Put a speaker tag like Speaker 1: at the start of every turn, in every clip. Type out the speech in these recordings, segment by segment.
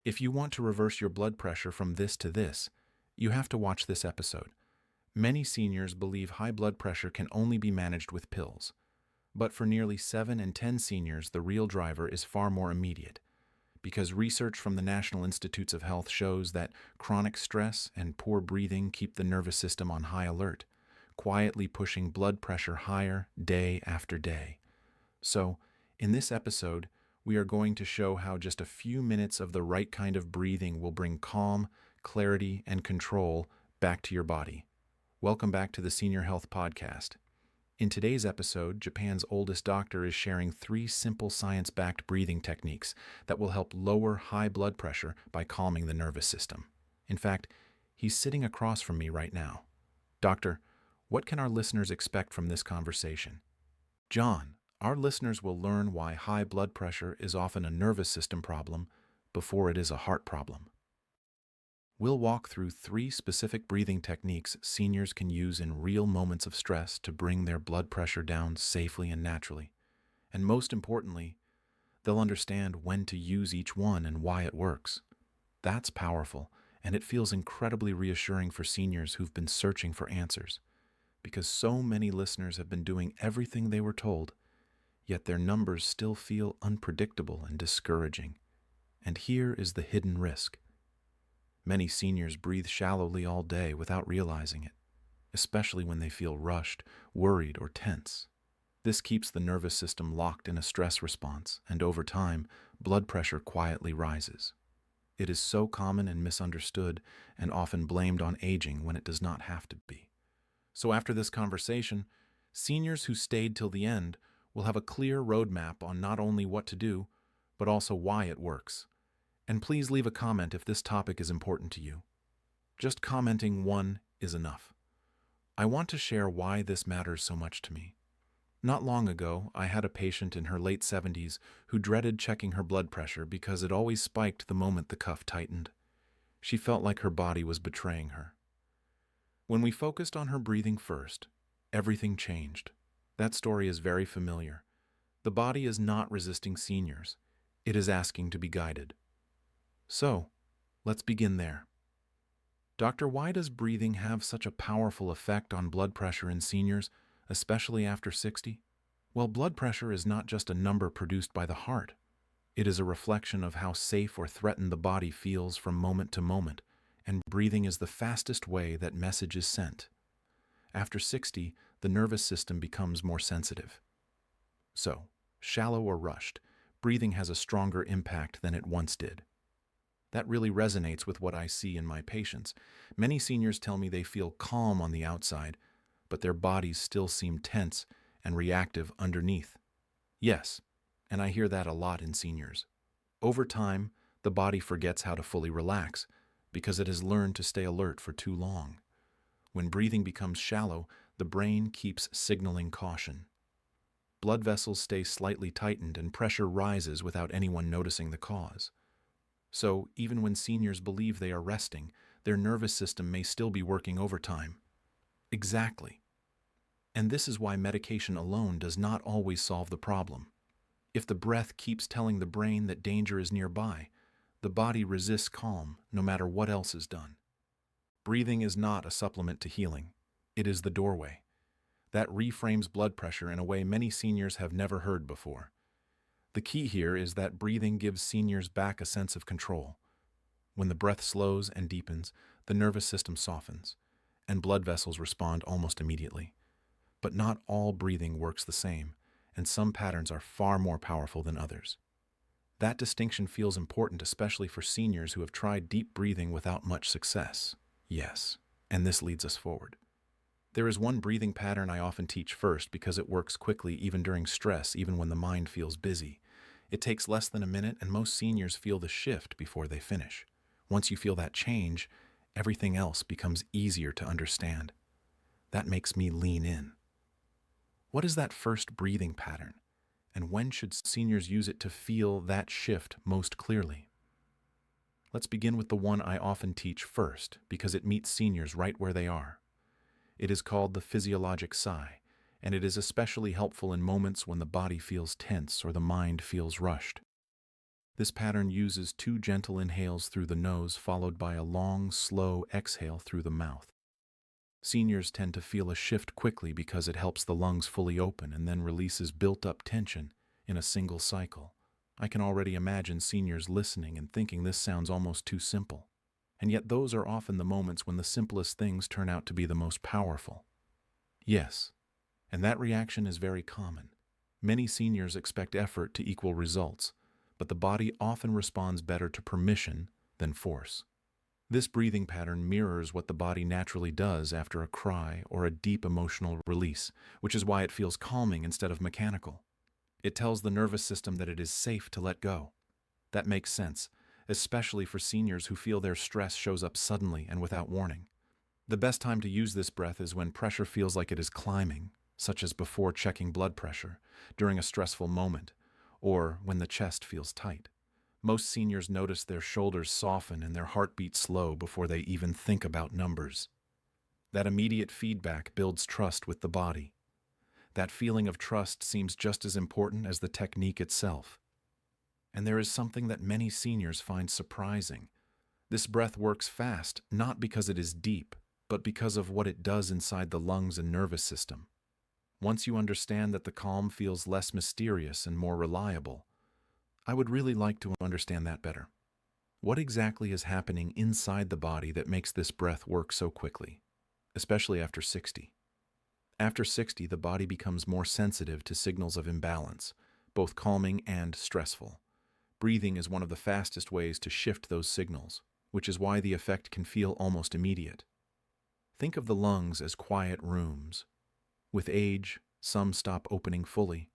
Speaker 1: If you want to reverse your blood pressure from this to this, you have to watch this episode. Many seniors believe high blood pressure can only be managed with pills. But for nearly 7 in 10 seniors, the real driver is far more immediate, because research from the National Institutes of Health shows that chronic stress and poor breathing keep the nervous system on high alert, quietly pushing blood pressure higher day after day. So, in this episode, we are going to show how just a few minutes of the right kind of breathing will bring calm, clarity, and control back to your body. Welcome back to the Senior Health Podcast. In today's episode, Japan's oldest doctor is sharing 3 simple science-backed breathing techniques that will help lower high blood pressure by calming the nervous system. In fact, he's sitting across from me right now. Doctor, what can our listeners expect from this conversation? John, our listeners will learn why high blood pressure is often a nervous system problem before it is a heart problem. We'll walk through 3 specific breathing techniques seniors can use in real moments of stress to bring their blood pressure down safely and naturally. And most importantly, they'll understand when to use each one and why it works. That's powerful, and it feels incredibly reassuring for seniors who've been searching for answers, because so many listeners have been doing everything they were told, yet their numbers still feel unpredictable and discouraging. And here is the hidden risk. Many seniors breathe shallowly all day without realizing it, especially when they feel rushed, worried, or tense. This keeps the nervous system locked in a stress response, and over time, blood pressure quietly rises. It is so common and misunderstood, and often blamed on aging when it does not have to be. So after this conversation, seniors who stayed till the end will have a clear roadmap on not only what to do, but also why it works. And please leave a comment if this topic is important to you. Just commenting one is enough. I want to share why this matters so much to me. Not long ago, I had a patient in her late 70s who dreaded checking her blood pressure because it always spiked the moment the cuff tightened. She felt like her body was betraying her. When we focused on her breathing first, everything changed. That story is very familiar. The body is not resisting seniors. It is asking to be guided. So, let's begin there. Doctor, why does breathing have such a powerful effect on blood pressure in seniors, especially after 60? Well, blood pressure is not just a number produced by the heart. It is a reflection of how safe or threatened the body feels from moment to moment, and breathing is the fastest way that message is sent. After 60, the nervous system becomes more sensitive. So, shallow or rushed, breathing has a stronger impact than it once did. That really resonates with what I see in my patients. Many seniors tell me they feel calm on the outside, but their bodies still seem tense and reactive underneath. Yes, and I hear that a lot in seniors. Over time, the body forgets how to fully relax because it has learned to stay alert for too long. When breathing becomes shallow, the brain keeps signaling caution. Blood vessels stay slightly tightened and pressure rises without anyone noticing the cause. So, even when seniors believe they are resting, their nervous system may still be working overtime. Exactly. And this is why medication alone does not always solve the problem. If the breath keeps telling the brain that danger is nearby, the body resists calm no matter what else is done. Breathing is not a supplement to healing. It is the doorway. That reframes blood pressure in a way many seniors have never heard before. The key here is that breathing gives seniors back a sense of control. When the breath slows and deepens, the nervous system softens, and blood vessels respond almost immediately. But not all breathing works the same, and some patterns are far more powerful than others. That distinction feels important, especially for seniors who have tried deep breathing without much success. Yes, and this leads us forward. There is one breathing pattern I often teach first because it works quickly even during stress, even when the mind feels busy. It takes less than a minute, and most seniors feel the shift before they finish. Once you feel that change, everything else becomes easier to understand. That makes me lean in. What is that first breathing pattern, and when should seniors use it to feel that shift most clearly? Let's begin with the one I often teach first because it meets seniors right where they are. It is called the physiologic sigh, and it is especially helpful in moments when the body feels tense or the mind feels rushed. This pattern uses two gentle inhales through the nose followed by a long, slow exhale through the mouth. Seniors tend to feel a shift quickly because it helps the lungs fully open and then releases built-up tension in a single cycle. I can already imagine seniors listening and thinking this sounds almost too simple. And yet those are often the moments when the simplest things turn out to be the most powerful. Yes, and that reaction is very common. Many seniors expect effort to equal results, but the body often responds better to permission than force. This breathing pattern mirrors what the body naturally does after a cry or a deep emotional release, which is why it feels calming instead of mechanical. It tells the nervous system that it is safe to let go. That makes sense, especially for seniors who feel their stress shows up suddenly and without warning. The best time to use this breath is when pressure feels like it is climbing, such as before checking blood pressure, during a stressful moment, or when the chest feels tight. Most seniors notice their shoulders soften and their heartbeat slow before they even think about numbers. That immediate feedback builds trust with the body. That feeling of trust seems just as important as the technique itself. And there is something that many seniors find surprising. This breath works fast, not because it is deep, but because of what it does inside the lungs and nervous system. Once you understand that the calm feels less mysterious and more reliable, I would really like to understand that better. What exactly is happening inside the body that makes this breath work so quickly, especially after 60? After 60, the body becomes more sensitive to signals of imbalance, both calming and stressful. Breathing is one of the fastest ways to shift those signals, which is why the effect can feel almost immediate. Think of the lungs as quiet rooms. With age, some stop opening fully.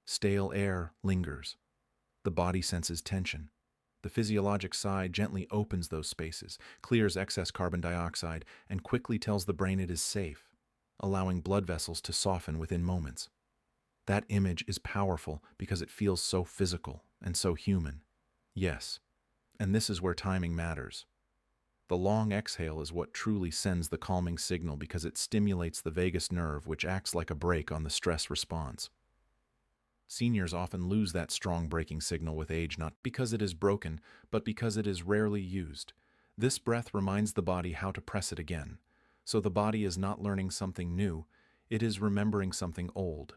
Speaker 1: Stale air lingers. The body senses tension. The physiologic side gently opens those spaces, clears excess carbon dioxide, and quickly tells the brain it is safe, allowing blood vessels to soften within moments. That image is powerful because it feels so physical and so human. Yes, and this is where timing matters. The long exhale is what truly sends the calming signal because it stimulates the vagus nerve, which acts like a brake on the stress response. Seniors often lose that strong braking signal with age, not because it is broken, but because it is rarely used. This breath reminds the body how to press it again. So the body is not learning something new, it is remembering something old.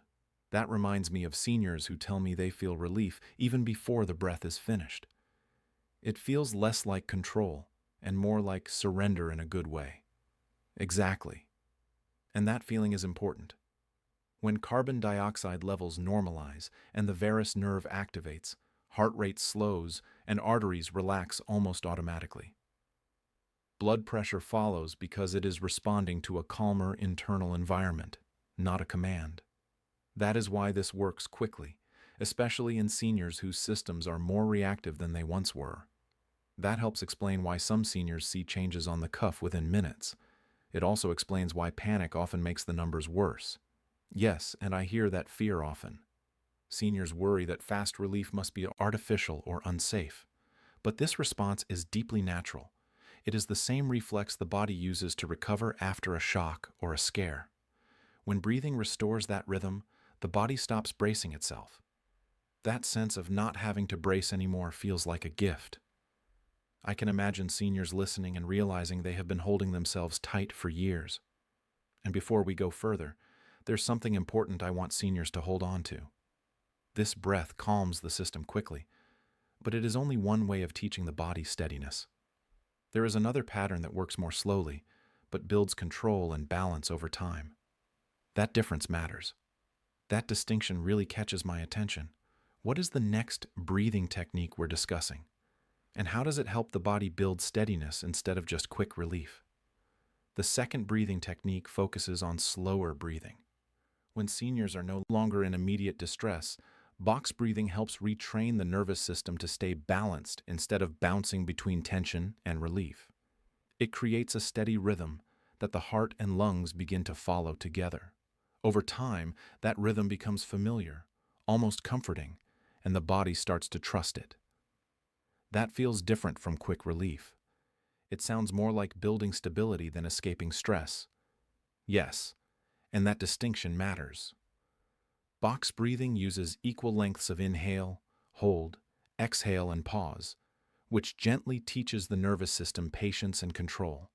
Speaker 1: That reminds me of seniors who tell me they feel relief even before the breath is finished. It feels less like control and more like surrender in a good way. Exactly. And that feeling is important. When carbon dioxide levels normalize and the varus nerve activates, heart rate slows and arteries relax almost automatically. Blood pressure follows because it is responding to a calmer internal environment, not a command. That is why this works quickly, especially in seniors whose systems are more reactive than they once were. That helps explain why some seniors see changes on the cuff within minutes. It also explains why panic often makes the numbers worse. Yes, and I hear that fear often. Seniors worry that fast relief must be artificial or unsafe. But this response is deeply natural. It is the same reflex the body uses to recover after a shock or a scare. When breathing restores that rhythm, the body stops bracing itself. That sense of not having to brace anymore feels like a gift. I can imagine seniors listening and realizing they have been holding themselves tight for years. And before we go further, there's something important I want seniors to hold on to. This breath calms the system quickly, but it is only one way of teaching the body steadiness. There is another pattern that works more slowly, but builds control and balance over time. That difference matters. That distinction really catches my attention. What is the next breathing technique we're discussing? And how does it help the body build steadiness instead of just quick relief? The second breathing technique focuses on slower breathing. When seniors are no longer in immediate distress, box breathing helps retrain the nervous system to stay balanced instead of bouncing between tension and relief. It creates a steady rhythm that the heart and lungs begin to follow together. Over time, that rhythm becomes familiar, almost comforting, and the body starts to trust it. That feels different from quick relief. It sounds more like building stability than escaping stress. Yes, and that distinction matters. Box breathing uses equal lengths of inhale, hold, exhale and pause, which gently teaches the nervous system patience and control.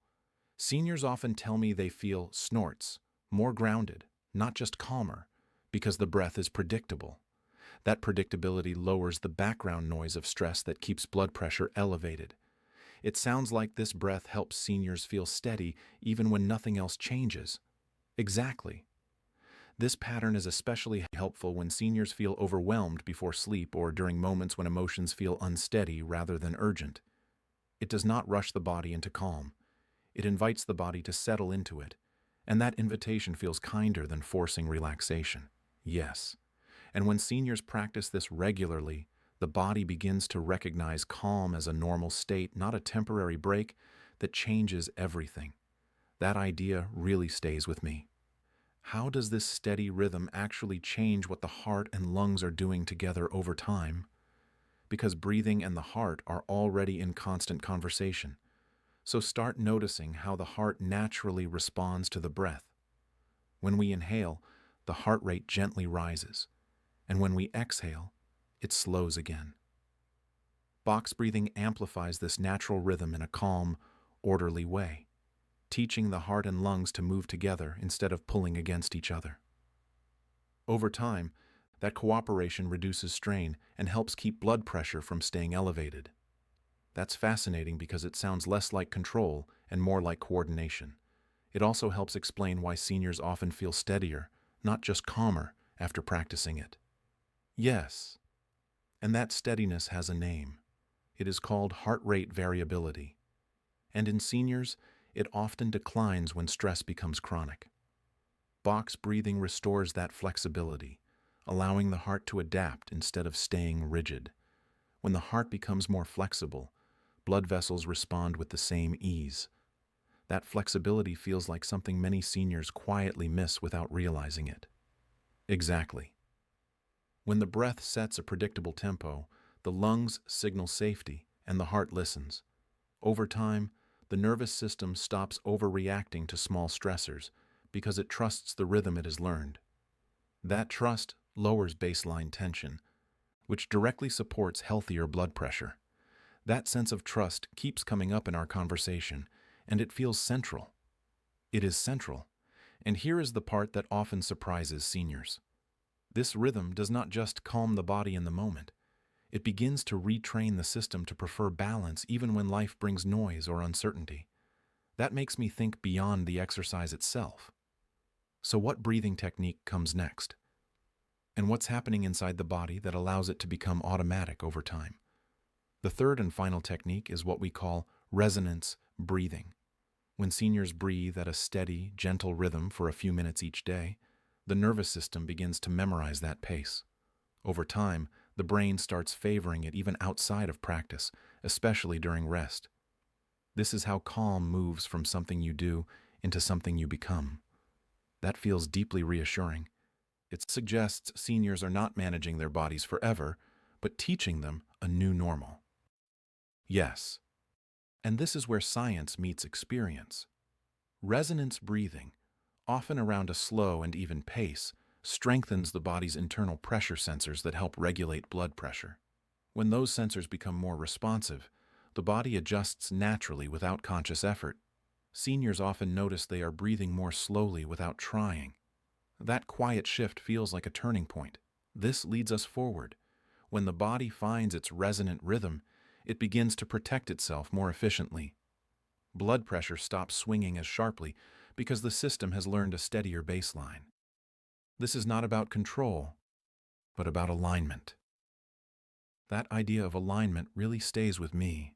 Speaker 1: Seniors often tell me they feel snorts, more grounded, not just calmer, because the breath is predictable. That predictability lowers the background noise of stress that keeps blood pressure elevated. It sounds like this breath helps seniors feel steady even when nothing else changes. Exactly. This pattern is especially helpful when seniors feel overwhelmed before sleep or during moments when emotions feel unsteady rather than urgent. It does not rush the body into calm. It invites the body to settle into it, and that invitation feels kinder than forcing relaxation. Yes. And when seniors practice this regularly, the body begins to recognize calm as a normal state, not a temporary break that changes everything. That idea really stays with me. How does this steady rhythm actually change what the heart and lungs are doing together over time? Because breathing and the heart are already in constant conversation. So start noticing how the heart naturally responds to the breath. When we inhale, the heart rate gently rises, and when we exhale, it slows again. Box breathing amplifies this natural rhythm in a calm, orderly way, teaching the heart and lungs to move together instead of pulling against each other. Over time, that cooperation reduces strain and helps keep blood pressure from staying elevated. That's fascinating because it sounds less like control and more like coordination. It also helps explain why seniors often feel steadier, not just calmer, after practicing it. Yes, and that steadiness has a name. It is called heart rate variability. And in seniors, it often declines when stress becomes chronic. Box breathing restores that flexibility, allowing the heart to adapt instead of staying rigid. When the heart becomes more flexible, blood vessels respond with the same ease. That flexibility feels like something many seniors quietly miss without realizing it. Exactly. When the breath sets a predictable tempo, the lungs signal safety and the heart listens. Over time, the nervous system stops overreacting to small stressors because it trusts the rhythm it has learned. That trust lowers baseline tension, which directly supports healthier blood pressure. That sense of trust keeps coming up in our conversation, and it feels central. It is central, and here is the part that often surprises seniors. This rhythm does not just calm the body in the moment. It begins to retrain the system to prefer balance even when life brings noise or uncertainty. That makes me think beyond the exercise itself. So what breathing technique comes next? And what's happening inside the body that allows it to become automatic over time? The third and final technique is what we call resonance breathing. When seniors breathe at a steady, gentle rhythm for a few minutes each day, the nervous system begins to memorize that pace. Over time, the brain starts favoring it even outside of practice, especially during rest. This is how calm moves from something you do into something you become. That feels deeply reassuring. It suggests seniors are not managing their bodies forever, but teaching them a new normal. Yes, and this is where science meets experience. Resonance breathing, often around a slow and even pace, strengthens the body's internal pressure sensors that help regulate blood pressure. When those sensors become more responsive, the body adjusts naturally without conscious effort. Seniors often notice they are breathing more slowly without trying. That quiet shift feels like a turning point. This leads us forward. When the body finds its resonant rhythm, it begins to protect itself more efficiently. Blood pressure stops swinging as sharply because the system has learned a steadier baseline. This is not about control, but about alignment. That idea of alignment really stays with me.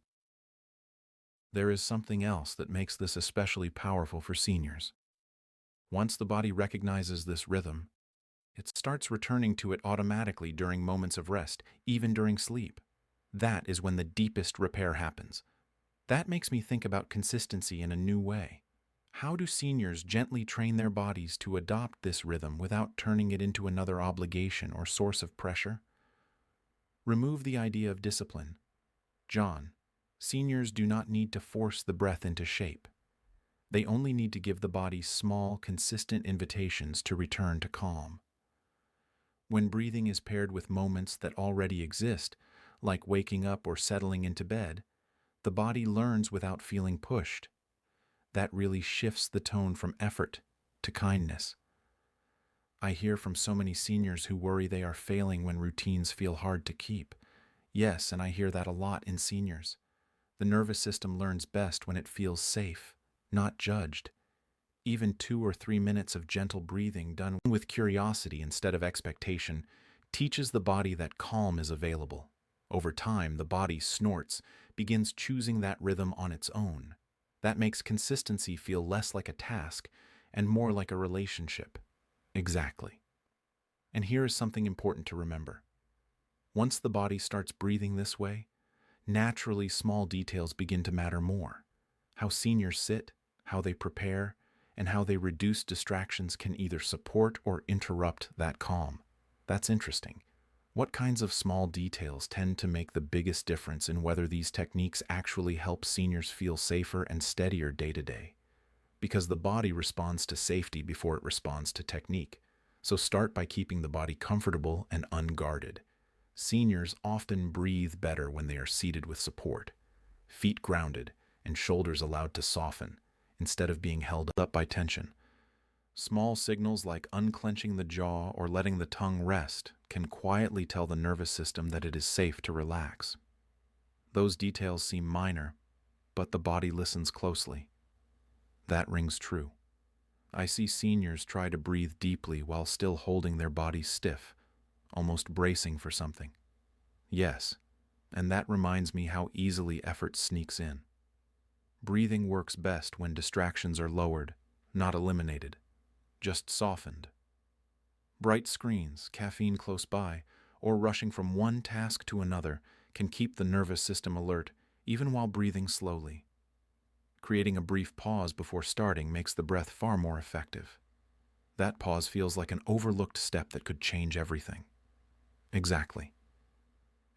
Speaker 1: There is something else that makes this especially powerful for seniors. Once the body recognizes this rhythm, it starts returning to it automatically during moments of rest, even during sleep. That is when the deepest repair happens. That makes me think about consistency in a new way. How do seniors gently train their bodies to adopt this rhythm without turning it into another obligation or source of pressure? Remove the idea of discipline. John, seniors do not need to force the breath into shape. They only need to give the body small, consistent invitations to return to calm. When breathing is paired with moments that already exist, like waking up or settling into bed, the body learns without feeling pushed. That really shifts the tone from effort to kindness. I hear from so many seniors who worry they are failing when routines feel hard to keep. Yes, and I hear that a lot in seniors. The nervous system learns best when it feels safe, not judged. Even 2 or 3 minutes of gentle breathing done with curiosity instead of expectation teaches the body that calm is available. Over time, the body snorts, begins choosing that rhythm on its own. That makes consistency feel less like a task and more like a relationship. Exactly. And here is something important to remember. Once the body starts breathing this way, naturally small details begin to matter more. How seniors sit, how they prepare, and how they reduce distractions can either support or interrupt that calm. That's interesting. What kinds of small details tend to make the biggest difference in whether these techniques actually help seniors feel safer and steadier day to day? Because the body responds to safety before it responds to technique. So start by keeping the body comfortable and unguarded. Seniors often breathe better when they are seated with support, feet grounded, and shoulders allowed to soften, instead of being held up by tension. Small signals like unclenching the jaw or letting the tongue rest can quietly tell the nervous system that it is safe to relax. Those details seem minor, but the body listens closely. That rings true. I see seniors try to breathe deeply while still holding their bodies stiff, almost bracing for something. Yes, and that reminds me how easily effort sneaks in. Breathing works best when distractions are lowered, not eliminated, just softened. Bright screens, caffeine close by, or rushing from one task to another can keep the nervous system alert even while breathing slowly. Creating a brief pause before starting makes the breath far more effective. That pause feels like an overlooked step that could change everything. Exactly.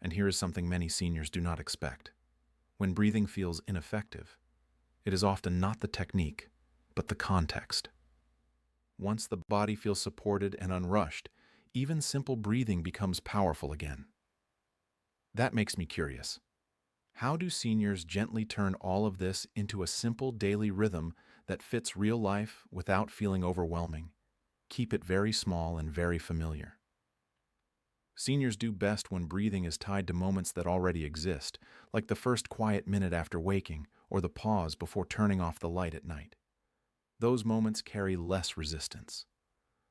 Speaker 1: And here is something many seniors do not expect. When breathing feels ineffective, it is often not the technique, but the context. Once the body feels supported and unrushed, even simple breathing becomes powerful again. That makes me curious. How do seniors gently turn all of this into a simple daily rhythm that fits real life without feeling overwhelming? Keep it very small and very familiar. Seniors do best when breathing is tied to moments that already exist, like the first quiet minute after waking or the pause before turning off the light at night. Those moments carry less resistance.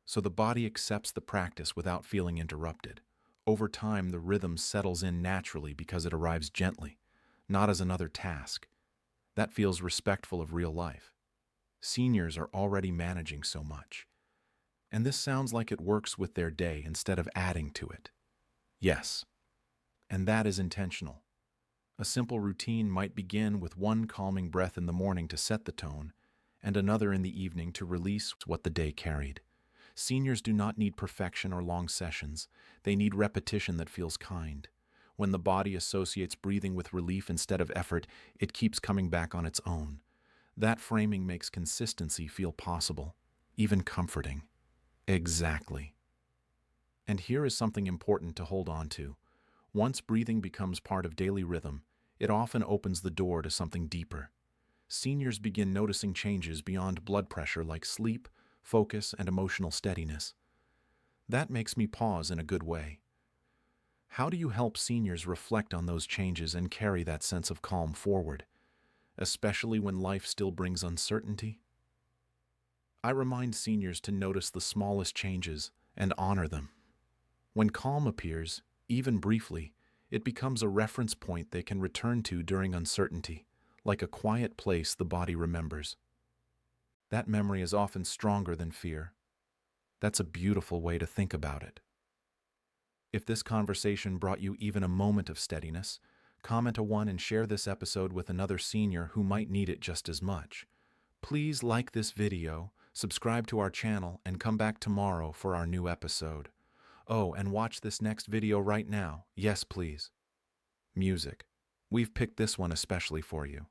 Speaker 1: So the body accepts the practice without feeling interrupted. Over time, the rhythm settles in naturally because it arrives gently, not as another task. That feels respectful of real life. Seniors are already managing so much. And this sounds like it works with their day instead of adding to it. Yes, and that is intentional. A simple routine might begin with one calming breath in the morning to set the tone, and another in the evening to release what the day carried. Seniors do not need perfection or long sessions. They need repetition that feels kind. When the body associates breathing with relief instead of effort, it keeps coming back on its own. That framing makes consistency feel possible, even comforting. Exactly. And here is something important to hold on to. Once breathing becomes part of daily rhythm, it often opens the door to something deeper. Seniors begin noticing changes beyond blood pressure like sleep, focus, and emotional steadiness. That makes me pause in a good way. How do you help seniors reflect on those changes and carry that sense of calm forward, especially when life still brings uncertainty? I remind seniors to notice the smallest changes and honor them. When calm appears, even briefly, it becomes a reference point they can return to during uncertainty, like a quiet place the body remembers. That memory is often stronger than fear. That's a beautiful way to think about it. If this conversation brought you even a moment of steadiness, comment a 1 and share this episode with another senior who might need it just as much. Please like this video, subscribe to our channel, and come back tomorrow for our new episode. Oh, and watch this next video right now. Yes, please. Music. We've picked this one especially for you.